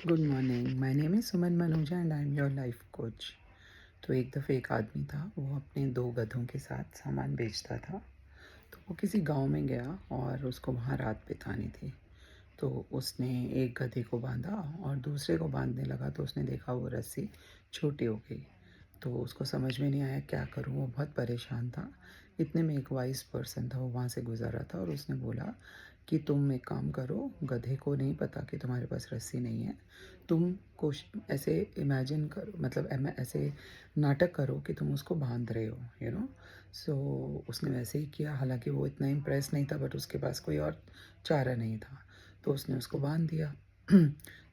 Good morning, my name is Suman Manuja and I am your life coach. तो एक दफ़े एक आदमी था, वो अपने 2 गधों के साथ सामान बेचता था। तो वो किसी गांव में गया और उसको वहाँ रात बितानी थी। तो उसने एक गधे को बांधा और दूसरे को बांधने लगा तो उसने देखा वो रस्सी छोटी हो गई। तो उसको समझ में नहीं आया क्या करूँ, वो बहुत परेशान था। इतने में एक वाइस पर्सन था, वो वहाँ से गुज़र रहा था और उसने बोला कि तुम एक काम करो, गधे को नहीं पता कि तुम्हारे पास रस्सी नहीं है। तुम ऐसे इमेजिन करो, मतलब ऐसे नाटक करो कि तुम उसको बांध रहे हो, सो उसने वैसे ही किया। हालांकि वो इतना इम्प्रेस नहीं था, बट उसके पास कोई और चारा नहीं था। तो उसने उसको बांध दिया।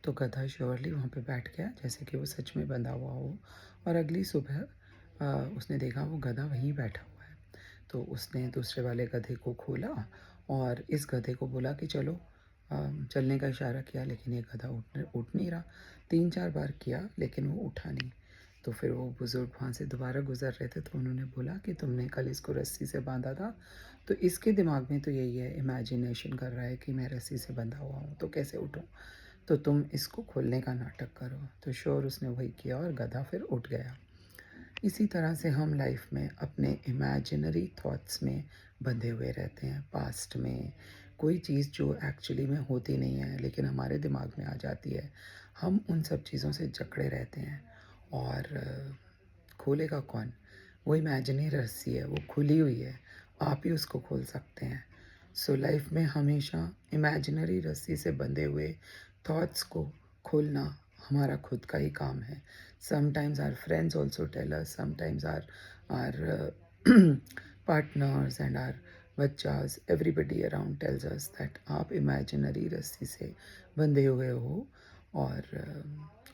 तो गधा श्योरली वहाँ पे बैठ गया जैसे कि वो सच में बंधा हुआ हो। और अगली सुबह उसने देखा वो गधा वहीं बैठा हुआ है। तो उसने दूसरे वाले गधे को खोला और इस गधे को बोला कि चलो। चलने का इशारा किया, लेकिन ये गधा उठ नहीं रहा। 3-4 बार किया लेकिन वो उठा नहीं। तो फिर वो बुज़ुर्ग वहाँ से दोबारा गुज़र रहे थे, तो उन्होंने बोला कि तुमने कल इसको रस्सी से बांधा था, तो इसके दिमाग में तो यही है, इमेजिनेशन कर रहा है कि मैं रस्सी से बंधा हुआ हूँ तो कैसे उठूँ। तो तुम इसको खोलने का नाटक करो। तो श्योर उसने वही किया और गधा फिर उठ गया। इसी तरह से हम लाइफ में अपने इमेजिनरी थॉट्स में बंधे हुए रहते हैं। पास्ट में कोई चीज़ जो एक्चुअली में होती नहीं है लेकिन हमारे दिमाग में आ जाती है, हम उन सब चीज़ों से जकड़े रहते हैं। और खोलेगा कौन? वो इमेजिनरी रस्सी है, वो खुली हुई है, आप ही उसको खोल सकते हैं। सो लाइफ में हमेशा इमेजिनरी रस्सी से बंधे हुए थॉट्स को खोलना हमारा खुद का ही काम है। Sometimes our friends also tell us, sometimes our partners and our बच्चास, everybody around tells us that आप इमेजिनरी रस्सी से बंधे हुए हो। और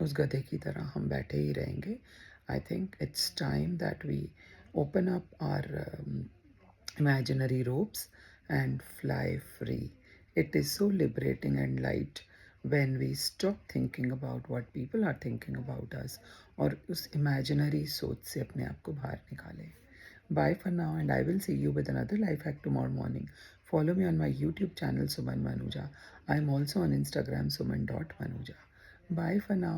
उस गधे की तरह हम बैठे ही रहेंगे। I think it's time that we open up our imaginary ropes and fly free. It is so liberating and light when we stop thinking about what people are thinking about us और उस imaginary सोच से अपने आप को बाहर निकालें. Bye for now, and I will see you with another life hack tomorrow morning. Follow me on my YouTube channel Suman Manuja. I am also on Instagram suman.manuja. Bye for now.